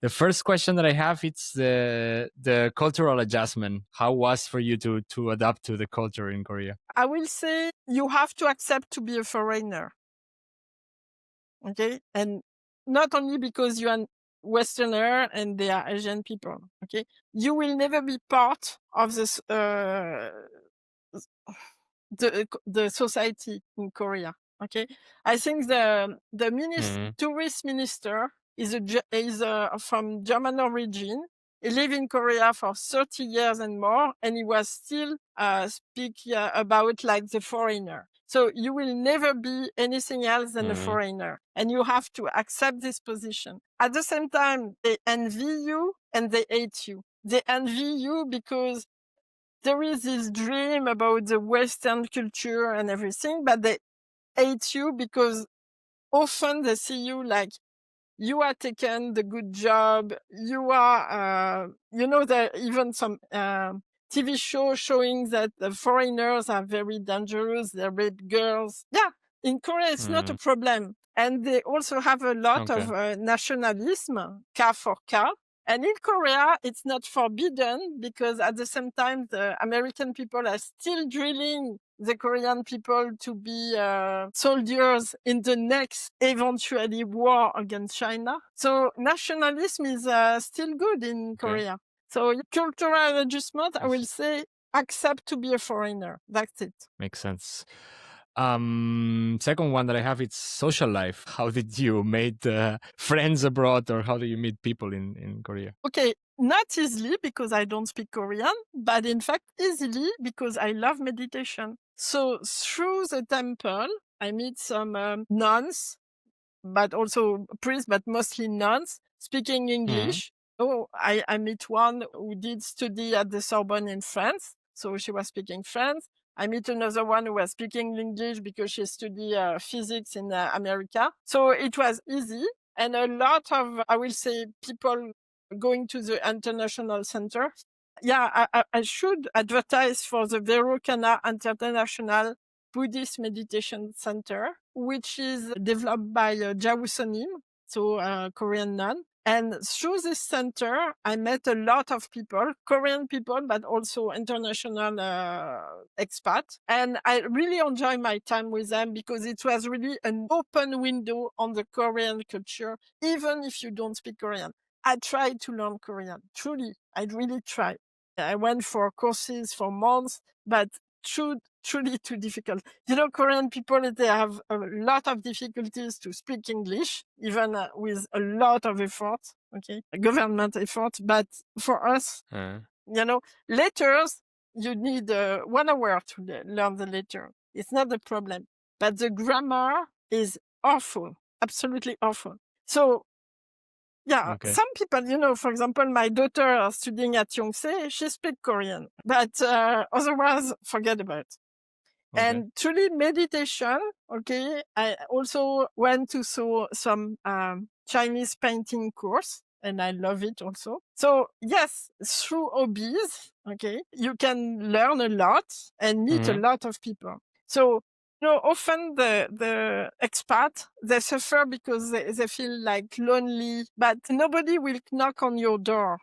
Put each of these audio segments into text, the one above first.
The first question that I have, it's the cultural adjustment. How was for you to adapt to the culture in Korea? I will say you have to accept to be a foreigner. Okay. And not only because you are Westerner and they are Asian people. Okay. You will never be part of this, the society in Korea. Okay. I think the tourist minister is from German origin. He lived in Korea for 30 years and more, and he was still speaking about like the foreigner. So you will never be anything else than a foreigner, and you have to accept this position. At the same time, they envy you and they hate you. They envy you because there is this dream about the Western culture and everything, but they hate you because often they see you like you are taking the good job. You are, there are even some TV show showing that the foreigners are very dangerous. They rape girls. Yeah, in Korea, it's not a problem. And they also have a lot of nationalism, car for car. And in Korea, it's not forbidden because at the same time, the American people are still drilling the Korean people to be soldiers in the next eventually war against China. So nationalism is still good in Korea. So cultural adjustment, I will say, accept to be a foreigner. That's it. Makes sense. Second one that I have, it's social life. How did you make friends abroad, or how do you meet people in Korea? Okay, not easily because I don't speak Korean, but in fact easily because I love meditation. So through the temple, I meet some nuns, but also priests, but mostly nuns speaking English. Oh, I meet one who did study at the Sorbonne in France. So she was speaking French. I meet another one who was speaking English because she studied physics in America. So it was easy. And a lot of, I will say, people going to the international center. Yeah, I should advertise for the Veronique International Buddhist Meditation Center, which is developed by Jawu, so a Korean nun. And through this center, I met a lot of people, Korean people, but also international expats. And I really enjoy my time with them because it was really an open window on the Korean culture, even if you don't speak Korean. I tried to learn Korean. Truly, I really tried. I went for courses for months, but truly too difficult. Korean people, they have a lot of difficulties to speak English, even with a lot of effort, government effort. But for us, letters, you need 1 hour to learn the letter. It's not the problem. But the grammar is awful, absolutely awful. So, yeah, some people, for example, my daughter studying at Yonsei, she speaks Korean, but otherwise, forget about it. And truly meditation, I also went to some Chinese painting course, and I love it also. So yes, through hobbies, you can learn a lot and meet a lot of people. So, often the expat, they suffer because they feel like lonely, but nobody will knock on your door.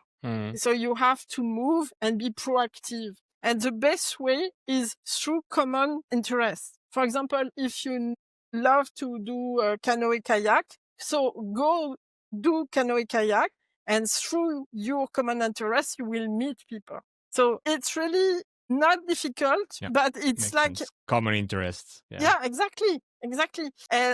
So you have to move and be proactive. And the best way is through common interests. For example, if you love to do canoe kayak, so go do canoe kayak, and through your common interests, you will meet people. So it's really not difficult, but it's like common interests. Yeah, exactly.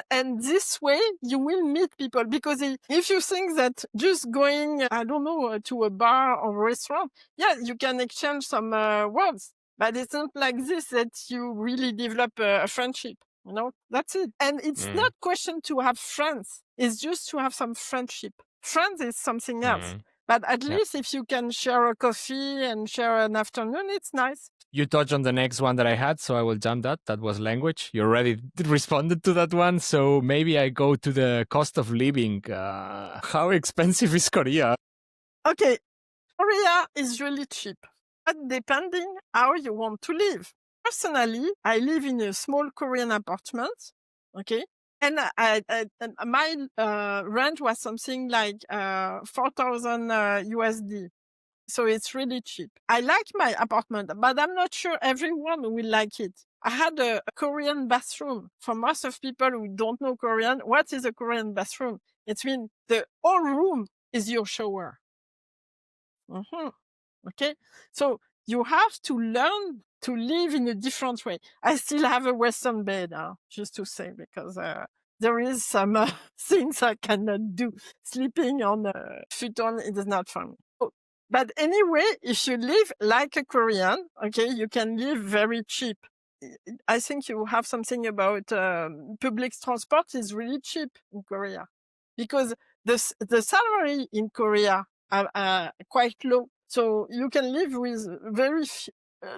And this way you will meet people, because if you think that just going, I don't know, to a bar or restaurant, you can exchange some words, but it's not like this that you really develop a friendship. That's it. And it's not question to have friends. It's just to have some friendship. Friends is something else. But at least if you can share a coffee and share an afternoon, it's nice. You touched on the next one that I had, so I will jump that. That was language. You already responded to that one, so maybe I go to the cost of living. How expensive is Korea? Okay, Korea is really cheap, but depending how you want to live. Personally, I live in a small Korean apartment, And my rent was something like 4,000 USD. So it's really cheap. I like my apartment, but I'm not sure everyone will like it. I had a Korean bathroom. For most of people who don't know Korean, what is a Korean bathroom? It means the whole room is your shower. Okay, so you have to learn to live in a different way. I still have a Western bed, just to say, because there is some things I cannot do. Sleeping on a futon, it is not for me. But anyway, if you live like a Korean, okay, you can live very cheap. I think you have something about public transport is really cheap in Korea, because the salary in Korea are quite low. So you can live with very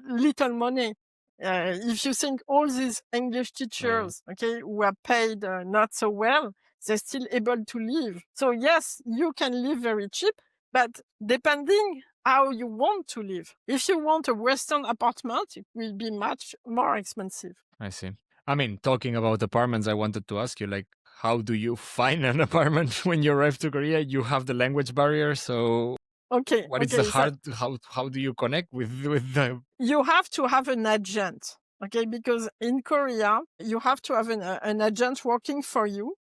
little money. If you think all these English teachers, okay, who are paid not so well, they're still able to live. So yes, you can live very cheap, but depending how you want to live. If you want a Western apartment, it will be much more expensive. I see. I mean, talking about apartments, I wanted to ask you, like, how do you find an apartment when you arrive to Korea? You have the language barrier, so Okay. what is the hard? How do you connect with the? You have to have an agent, okay? Because in Korea, you have to have an agent working for you,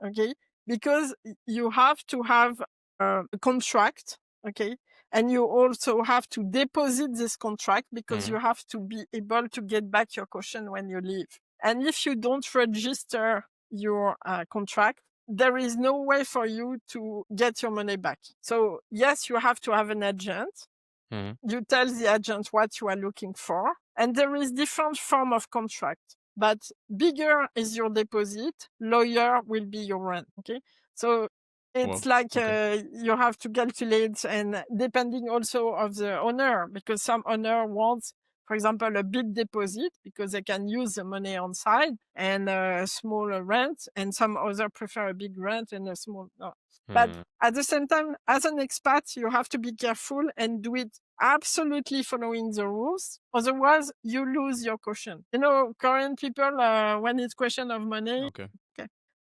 okay? Because you have to have a contract, okay? And you also have to deposit this contract because you have to be able to get back your caution when you leave. And if you don't register your contract, there is no way for you to get your money back. So yes, you have to have an agent. You tell the agent what you are looking for, and there is different form of contract. But bigger is your deposit, lower will be your rent. Okay, so it's like you have to calculate, and depending also of the owner, because some owner wants, for example, a big deposit because they can use the money on side, and a small rent, and some other prefer a big rent and a small. No. But at the same time, as an expat, you have to be careful and do it absolutely following the rules. Otherwise, you lose your caution. You know, Korean people, when it's question of money,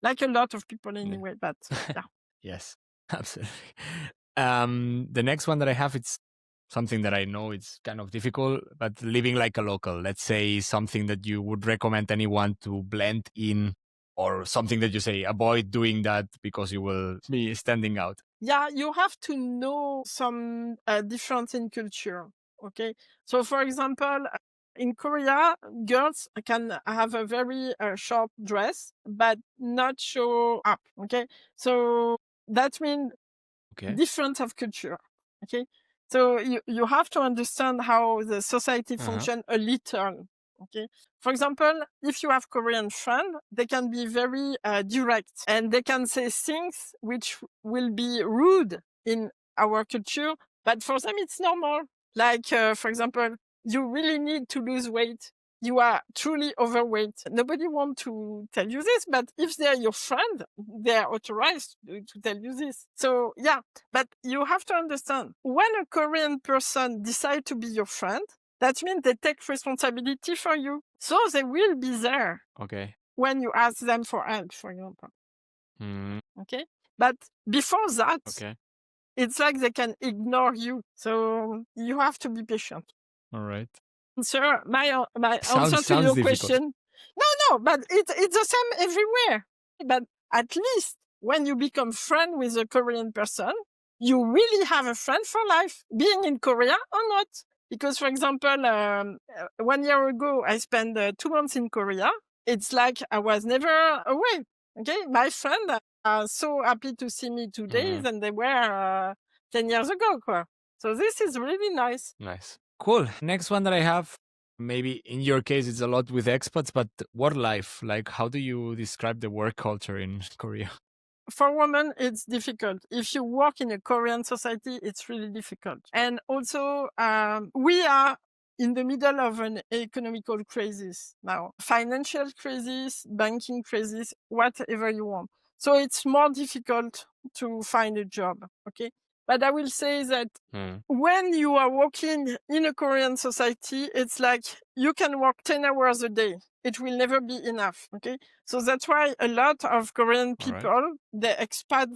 like a lot of people anyway, but yeah. Yes, absolutely. The next one that I have, it's something that I know it's kind of difficult, but living like a local, let's say something that you would recommend anyone to blend in, or something that you say, avoid doing that because you will be standing out. Yeah, you have to know some difference in culture. Okay. So for example, in Korea, girls can have a very short dress, but not show up. Okay. So that means difference of culture. Okay. So you have to understand how the society function a little. Okay. For example, if you have Korean friends, they can be very direct, and they can say things which will be rude in our culture, but for them it's normal. Like, for example, you really need to lose weight. You are truly overweight. Nobody wants to tell you this, but if they're your friend, they're authorized to tell you this. So yeah, but you have to understand, when a Korean person decides to be your friend, that means they take responsibility for you. So they will be there when you ask them for help, for example. Okay? But before that, it's like they can ignore you. So you have to be patient. All right. Sir, my answer to your question. No, but it's the same everywhere. But at least when you become friend with a Korean person, you really have a friend for life, being in Korea or not. Because, for example, 1 year ago, I spent 2 months in Korea. It's like I was never away. Okay, my friend are so happy to see me today than they were 10 years ago. So this is really nice. Nice. Cool. Next one that I have, maybe in your case, it's a lot with expats, but work life. Like, how do you describe the work culture in Korea? For women, it's difficult. If you work in a Korean society, it's really difficult. And also, we are in the middle of an economical crisis now. Financial crisis, banking crisis, whatever you want. So it's more difficult to find a job, okay? But I will say that Mm. when you are working in a Korean society, it's like you can work 10 hours a day. It will never be enough. Okay. So that's why a lot of Korean All right. people, they expat,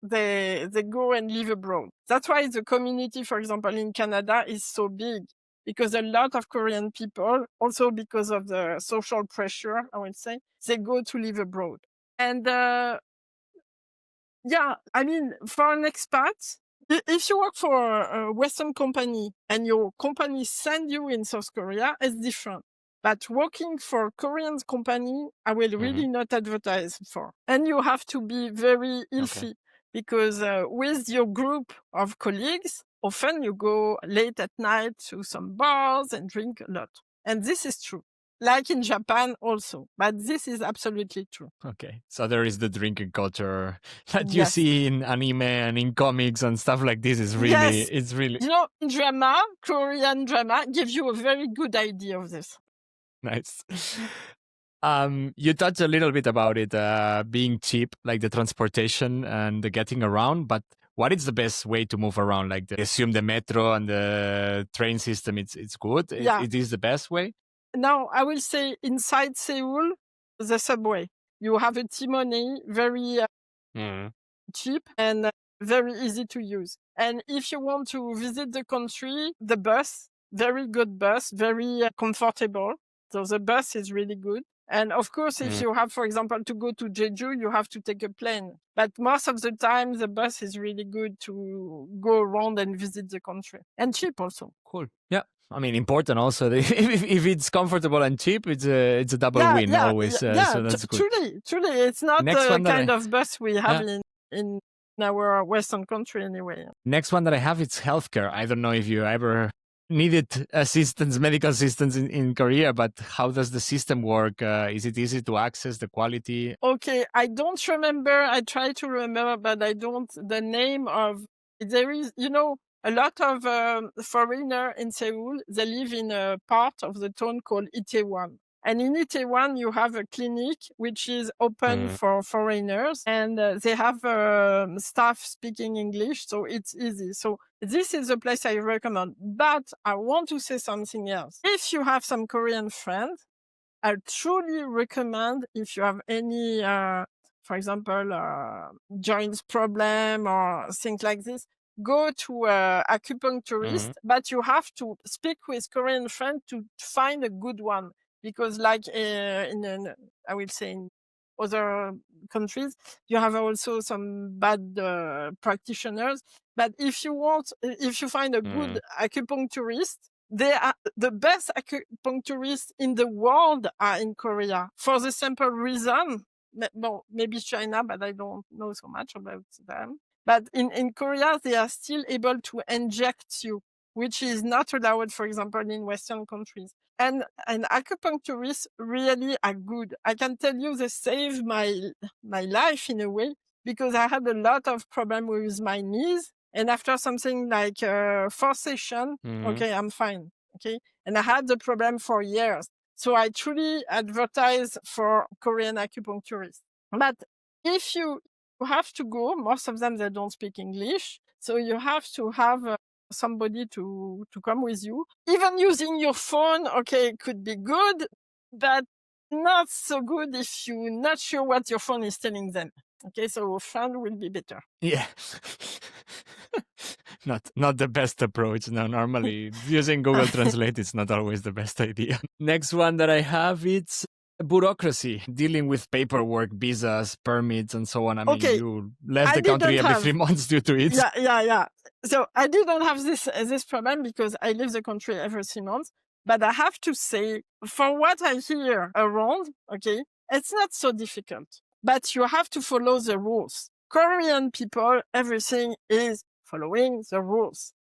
they go and live abroad. That's why the community, for example, in Canada is so big, because a lot of Korean people, also because of the social pressure, I would say, they go to live abroad. And yeah, I mean, for an expat, if you work for a Western company and your company send you in South Korea, it's different. But working for a Korean company, I will really not advertise for. And you have to be very healthy, because with your group of colleagues, often you go late at night to some bars and drink a lot. And this is true. Like in Japan also, but this is absolutely true. Okay. So there is the drinking culture that you Yes. see in anime and in comics and stuff like this. Is really, Yes. it's really You know, drama, Korean drama, gives you a very good idea of this. nice. You touched a little bit about it being cheap, like the transportation and the getting around. But what is the best way to move around? Like, assume the metro and the train system, it's good. Yeah. It is the best way. Now, I will say inside Seoul, the subway. You have a T-money, very cheap and very easy to use. And if you want to visit the country, the bus, very good bus, very comfortable. So the bus is really good. And of course, if you have, for example, to go to Jeju, you have to take a plane. But most of the time, the bus is really good to go around and visit the country. And cheap also. Cool. Yeah. I mean, important also. If it's comfortable and cheap, it's a double win always. So that's good. Truly. It's not Next the one that kind of bus we have in our Western country anyway. Next one that I have, it's healthcare. I don't know if you ever needed assistance, medical assistance in Korea, but how does the system work? Is it easy to access, the quality? Okay, I don't remember. I try to remember, but I don't. The name of, there is, a lot of foreigners in Seoul, they live in a part of the town called Itaewon. And in Itaewon, you have a clinic which is open for foreigners, and they have staff speaking English, so it's easy. So this is a place I recommend. But I want to say something else. If you have some Korean friends, I truly recommend, if you have any, for example, joints problem or things like this, go to acupuncturist, but you have to speak with Korean friends to find a good one. Because like I will say in other countries, you have also some bad practitioners. But if you find a good acupuncturist, they are the best acupuncturists in the world are in Korea, for the simple reason. Well, maybe China, but I don't know so much about them. But in Korea, they are still able to inject you, which is not allowed, for example, in Western countries. And acupuncturists really are good. I can tell you they saved my life in a way, because I had a lot of problem with my knees. And after something like 4 sessions, okay, I'm fine. Okay. And I had the problem for years. So I truly advertise for Korean acupuncturists. But if you have to go, most of them, they don't speak English. So you have to have somebody to come with you. Even using your phone, okay, could be good, but not so good if you're not sure what your phone is telling them. Okay, so a friend will be better. Yeah. Not the best approach. No, normally using Google Translate is not always the best idea. Next one that I have, it's bureaucracy, dealing with paperwork, visas, permits, and so on. I mean, you left the country every 3 months due to it. Yeah. So I didn't have this problem because I leave the country every 3 months. But I have to say, for what I hear around, okay, it's not so difficult. But you have to follow the rules. Korean people, everything is following the rules.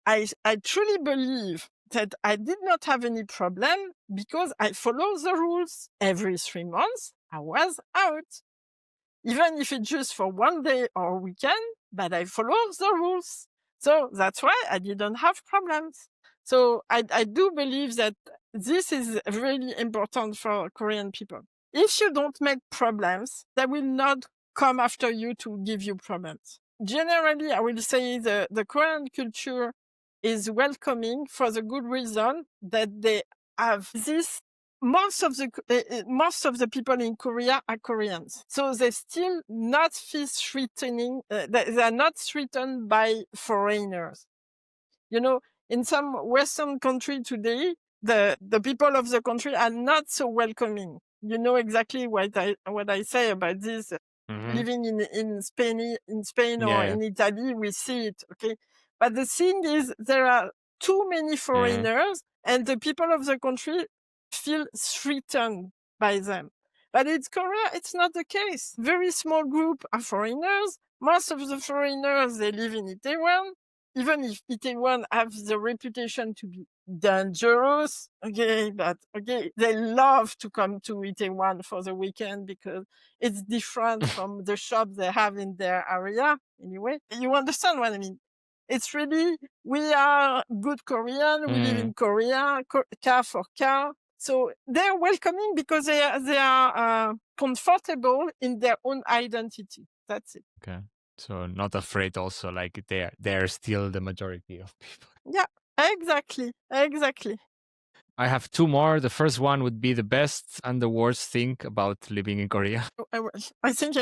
I truly believe that I did not have any problem because I follow the rules. Every 3 months, I was out. Even if it's just for one day or weekend, but I follow the rules. So that's why I didn't have problems. So I do believe that this is really important for Korean people. If you don't make problems, they will not come after you to give you problems. generally, I will say the Korean culture is welcoming for the good reason that they have this. Most of the people in Korea are Koreans, so they still not feel threatening. They are not threatened by foreigners. You know, in some Western country today, the people of the country are not so welcoming. You know exactly what I say about this. Living in Spain or Yeah. in Italy, we see it. Okay, but the thing is, there are too many foreigners, and the people of the country feel threatened by them. But in Korea, it's not the case. Very small group are foreigners. Most of the foreigners, they live in Itaewon, even if Itaewon has the reputation to be dangerous. Okay, but okay, they love to come to Itaewon for the weekend because it's different from the shop they have in their area. Anyway, you understand what I mean? It's really, we are good Korean. We live in Korea, car for car. So they're welcoming because they are comfortable in their own identity. That's it. Okay. So not afraid also, like they're still the majority of people. Yeah, exactly. I have two more. The first one would be the best and the worst thing about living in Korea. I think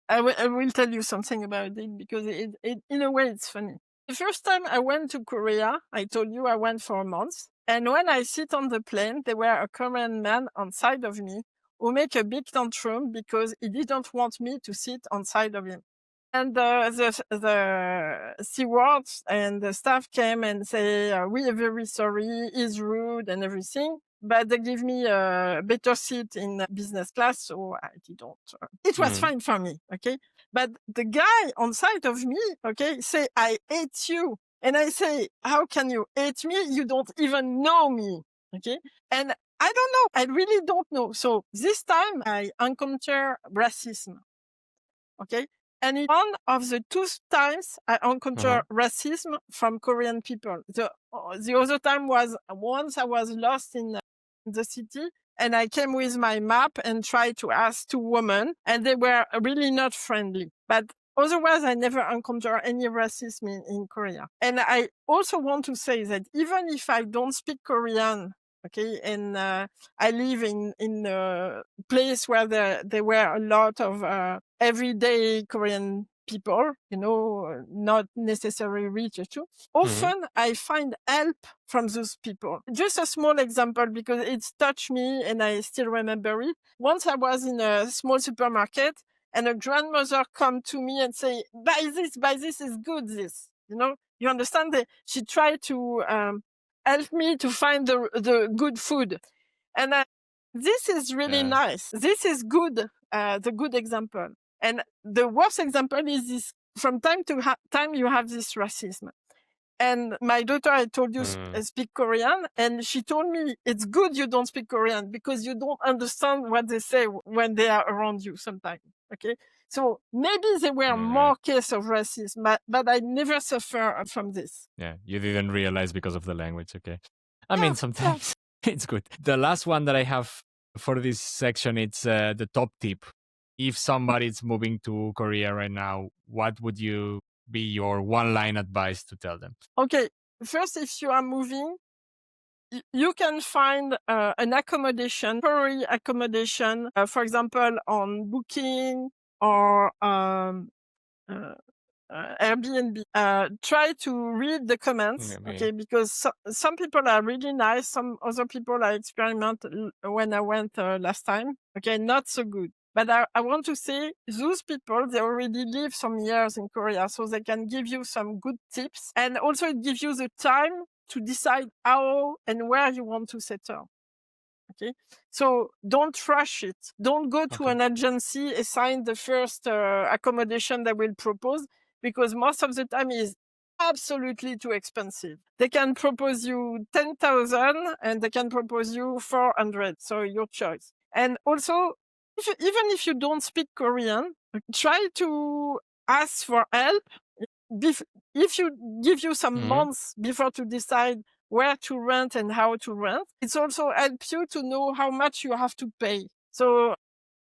I will tell you something about it because it in a way it's funny. The first time I went to Korea, I told you I went for a month. And when I sit on the plane, there were a Korean man on side of me who make a big tantrum because he didn't want me to sit on side of him. And the stewards and the staff came and say, we are very sorry, he's rude and everything. But they give me a better seat in business class, so I didn't. It was fine for me, okay? But the guy on side of me, okay, say, I hate you. And I say, how can you hate me? You don't even know me, okay? And I don't know. I really don't know. So this time I encounter racism, okay? And it's one of the two times I encounter racism from Korean people. The other time was once I was lost in the city and I came with my map and tried to ask two women and they were really not friendly. But otherwise, I never encounter any racism in Korea. And I also want to say that even if I don't speak Korean, okay, and I live in a place where there were a lot of everyday Korean people, you know, not necessarily rich too. Often I find help from those people. Just a small example because it's touched me and I still remember it. Once I was in a small supermarket and a grandmother come to me and say, buy this is good, this, you know, you understand that she tried to help me to find the good food. And this is really nice. This is good, the good example. And the worst example is this, from time to time you have this racism. And my daughter, I told you, speak Korean, and she told me it's good you don't speak Korean because you don't understand what they say when they are around you sometimes. Okay, so maybe there were more cases of racism, but I never suffer from this. Yeah, you didn't realize because of the language. Okay, I mean sometimes it's good. The last one that I have for this section, it's the top tip. If somebody's moving to Korea right now, what would you be your one-line advice to tell them? Okay, first, if you are moving, you can find an accommodation, temporary accommodation, for example, on Booking or Airbnb. Try to read the comments, okay? Because some people are really nice. Some other people I experimented when I went last time. Okay, not so good. But I want to say those people, they already live some years in Korea, so they can give you some good tips. And also it gives you the time to decide how and where you want to settle. Okay, so don't rush it. Don't go to an agency, assign the first accommodation they will propose, because most of the time is absolutely too expensive. They can propose you 10,000 and they can propose you 400. So your choice. And also, even if you don't speak Korean, try to ask for help. If you give you some months before to decide where to rent and how to rent, it's also helps you to know how much you have to pay. So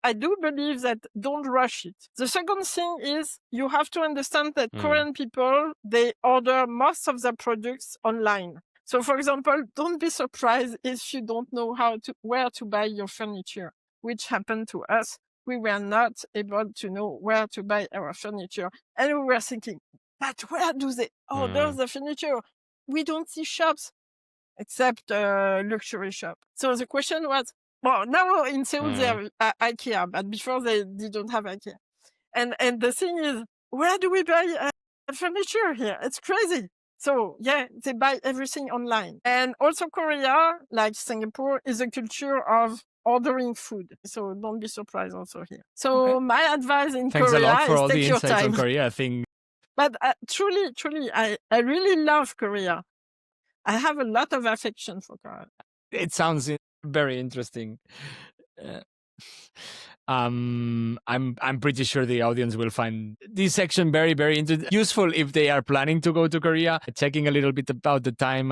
I do believe that don't rush it. The second thing is you have to understand that Korean people, they order most of their products online. So for example, don't be surprised if you don't know where to buy your furniture, which happened to us. We were not able to know where to buy our furniture. And we were thinking, but where do they order the furniture? We don't see shops except luxury shop. So the question was, well, now in Seoul they have IKEA, but before they didn't have IKEA. And the thing is, where do we buy furniture here? It's crazy. So yeah, they buy everything online. And also Korea, like Singapore, is a culture of ordering food. So don't be surprised also here. So my advice in Thanks Korea a lot for is all take the your insights time. on Korea. I think. But truly, I really love Korea. I have a lot of affection for Korea. It sounds very interesting. I'm pretty sure the audience will find this section very, very useful if they are planning to go to Korea. Checking a little bit about the time